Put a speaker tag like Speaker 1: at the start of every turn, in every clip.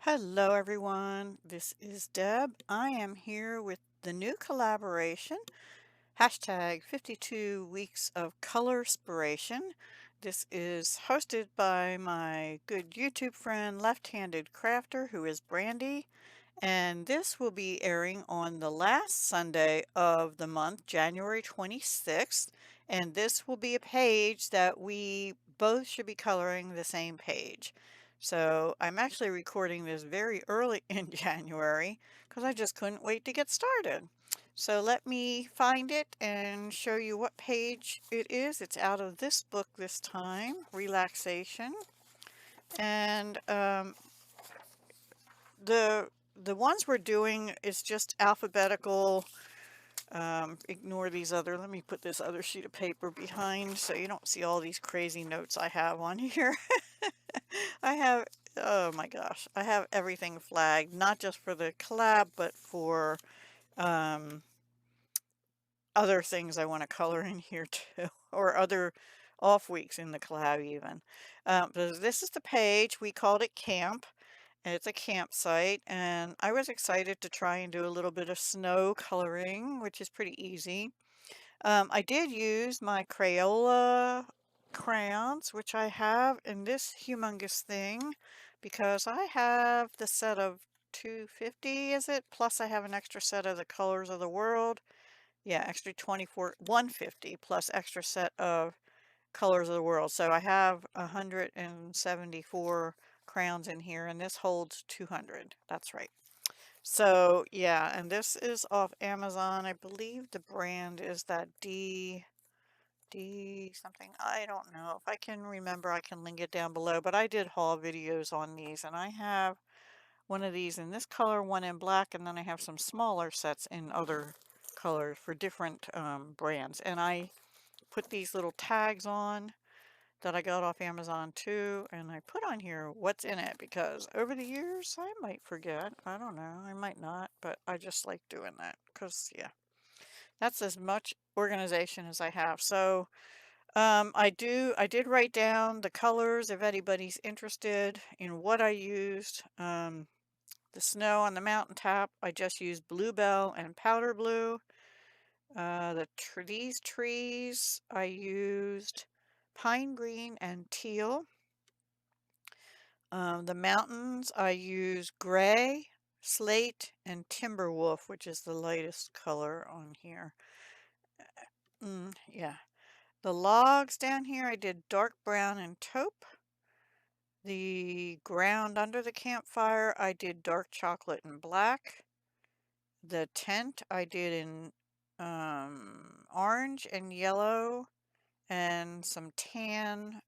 Speaker 1: Hello everyone, this is Deb. I am here with the new collaboration, hashtag 52 Weeks of Colorspiration. This is hosted by my good YouTube friend, Left-Handed Crafter, who is Brandy, and this will be airing on the last Sunday of the month, January 26th, and this will be a page that we both should be coloring the same page. So I'm actually recording this very early in January because I just couldn't wait to get started. So let me find it and show you what page it is. It's out of this book this time, Relaxation. And the the ones we're doing is just alphabetical. Ignore these other, let me put this other sheet of paper behind so you don't see all these crazy notes I have on here. I have, oh my gosh, I have everything flagged, not just for the collab, but for um, other things I want to color in here too, or other off weeks in the collab even. So this is the page, we called it Camp. It's a campsite, and I was excited to try and do a little bit of snow coloring, which is pretty easy. I did use my Crayola crayons, which I have in this humongous thing, because I have the set of 250, is it? Plus I have an extra set of the Colors of the World. Yeah, extra 24, 150 plus extra set of Colors of the World. So I have 174 crayons in here, and this holds 200. That's right. So yeah, and this is off Amazon. I believe the brand is that D something. I don't know. If I can remember, I can link it down below. But I did haul videos on these, and I have one of these in this color, one in black, and then I have some smaller sets in other colors for different brands. And I put these little tags on that I got off Amazon too, and I put on here what's in it because over the years I might forget. I don't know, I might not, but I just like doing that because, yeah, that's as much organization as I have. So I did write down the colors if anybody's interested in what I used. The snow on the mountaintop, I just used bluebell and powder blue. These trees, I used pine green and teal. The mountains, I use gray, slate, and timber wolf, which is the lightest color on here. Yeah. The logs down here, I did dark brown and taupe. The ground under the campfire, I did dark chocolate and black. The tent, I did in orange and yellow and some tan.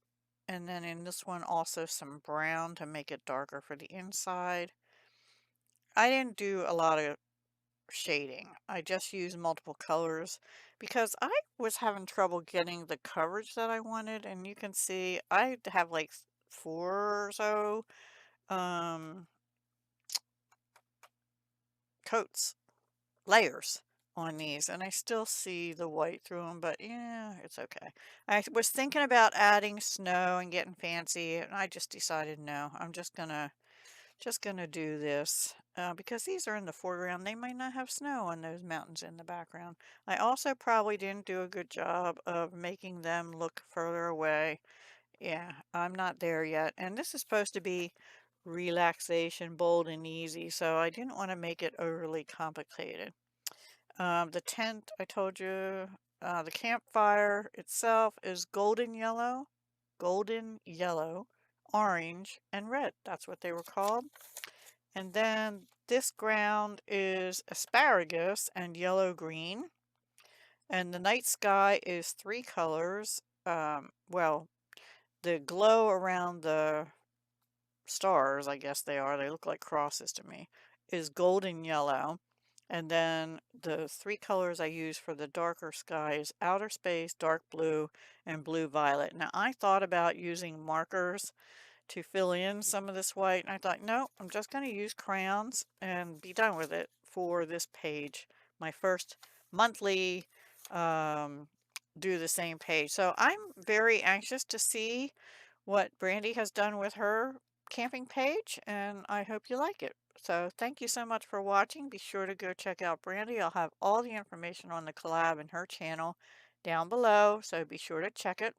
Speaker 1: And then in this one, also some brown to make it darker for the inside. I didn't do a lot of shading. I just used multiple colors because I was having trouble getting the coverage that I wanted. And you can see I have like four or so um, coats, layers on these. And I still see the white through them, but yeah, it's okay. I was thinking about adding snow and getting fancy, and I just decided no, I'm just gonna do this because these are in the foreground. They might not have snow on those mountains in the background. I also probably didn't do a good job of making them look further away. Yeah, I'm not there yet. And this is supposed to be relaxation, bold and easy, so I didn't want to make it overly complicated. The tent, I told you, the campfire itself is golden yellow, orange, and red. That's what they were called. And then this ground is asparagus and yellow green. And the night sky is three colors. Well, the glow around the stars, I guess they look like crosses to me, is golden yellow. And then the three colors I use for the darker sky is outer space, dark blue, and blue violet. Now I thought about using markers to fill in some of this white. And I thought, no, I'm just going to use crayons and be done with it for this page. My first monthly um, do the same page. So I'm very anxious to see what Brandy has done with her camping page, and I hope you like it. So thank you so much for watching. Be sure to go check out Brandy. I'll have all the information on the collab and her channel down below, so be sure to check it.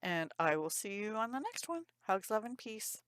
Speaker 1: And I will see you on the next one. Hugs, love, and peace.